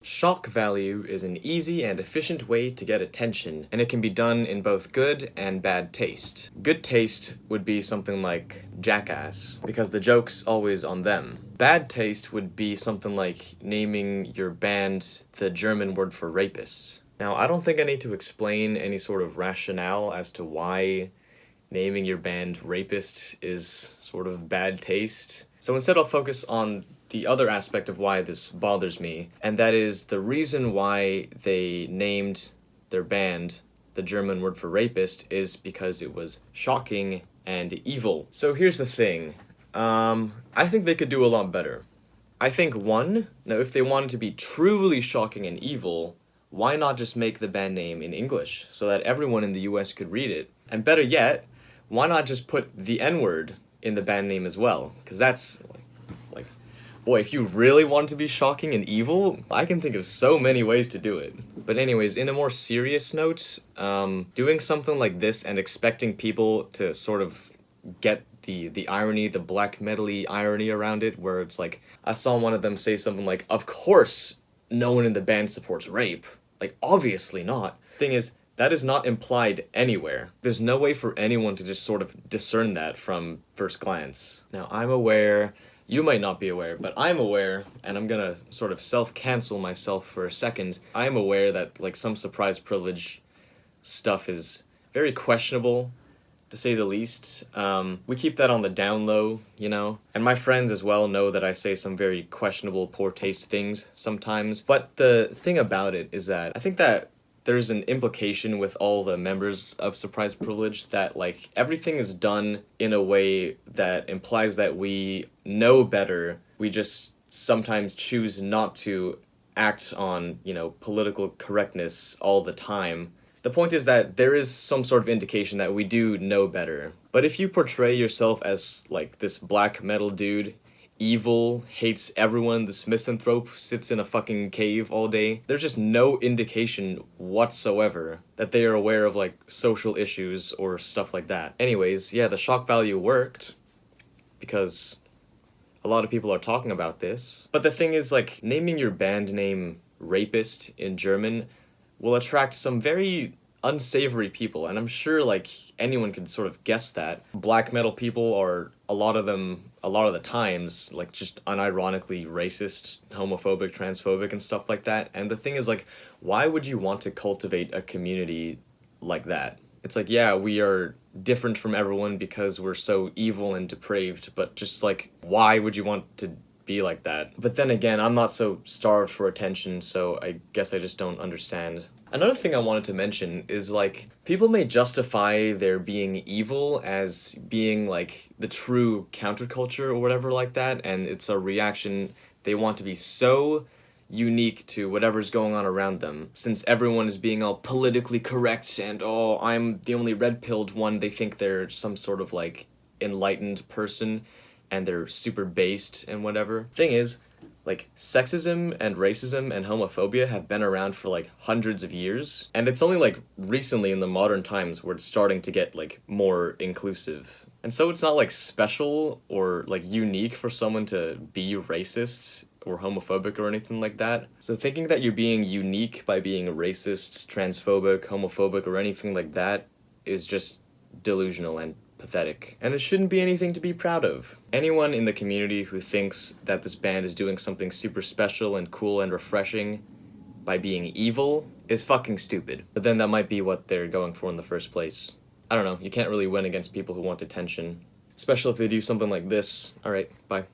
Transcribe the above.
Shock value is an easy and efficient way to get attention, and it can be done in both good and bad taste. Good taste would be something like Jackass, because the joke's always on them. Bad taste would be something like naming your band the German word for rapist. Now, I don't think I need to explain any sort of rationale as to why naming your band Rapist is sort of bad taste. So instead I'll focus on the other aspect of why this bothers me, and that is the reason why they named their band the German word for rapist is because it was shocking and evil. So here's the thing. I think they could do a lot better. I think now if they wanted to be truly shocking and evil, why not just make the band name in English so that everyone in the US could read it? And better yet, why not just put the N-word in the band name as well? Because that's, like, boy, if you really want to be shocking and evil, I can think of so many ways to do it. But anyways, in a more serious note, doing something like this and expecting people to sort of get the irony, the black metal-y irony around it, where it's like, I saw one of them say something like, of course no one in the band supports rape. Like, obviously not. Thing is, that is not implied anywhere. There's no way for anyone to just sort of discern that from first glance. Now, I'm aware, you might not be aware, but I'm aware, and I'm gonna sort of self-cancel myself for a second. I'm aware that, like, some surprise privilege stuff is very questionable, to say the least. We keep that on the down low, you know? And my friends as well know that I say some very questionable, poor taste things sometimes. But the thing about it is that I think that there's an implication with all the members of surprise privilege that, like, everything is done in a way that implies that we know better. We just sometimes choose not to act on, you know, political correctness all the time. The point is that there is some sort of indication that we do know better. But if you portray yourself as, like, this black metal dude, evil, hates everyone, this misanthrope, sits in a fucking cave all day, there's just no indication whatsoever that they are aware of, like, social issues or stuff like that. Anyways, yeah, the shock value worked, because a lot of people are talking about this. But the thing is, like, naming your band name Rapist in German will attract some very unsavory people, and I'm sure, like, anyone could sort of guess that. Black metal people are, a lot of the times, like, just unironically racist, homophobic, transphobic, and stuff like that. And the thing is, like, why would you want to cultivate a community like that? It's like, yeah, we are different from everyone because we're so evil and depraved, but just, like, why would you want to be like that? But then again, I'm not so starved for attention, so I guess I just don't understand. Another thing I wanted to mention is, like, people may justify their being evil as being, like, the true counterculture or whatever like that, and it's a reaction. They want to be so unique to whatever's going on around them. Since everyone is being all politically correct and, oh, I'm the only red-pilled one, they think they're some sort of, like, enlightened person, and they're super based and whatever. Thing is, like, sexism and racism and homophobia have been around for, like, hundreds of years, and it's only, like, recently in the modern times where it's starting to get, like, more inclusive. And so it's not, like, special or, like, unique for someone to be racist or homophobic or anything like that. So thinking that you're being unique by being racist, transphobic, homophobic, or anything like that is just delusional and pathetic. And it shouldn't be anything to be proud of. Anyone in the community who thinks that this band is doing something super special and cool and refreshing by being evil is fucking stupid. But then that might be what they're going for in the first place. I don't know, you can't really win against people who want attention. Especially if they do something like this. Alright, bye.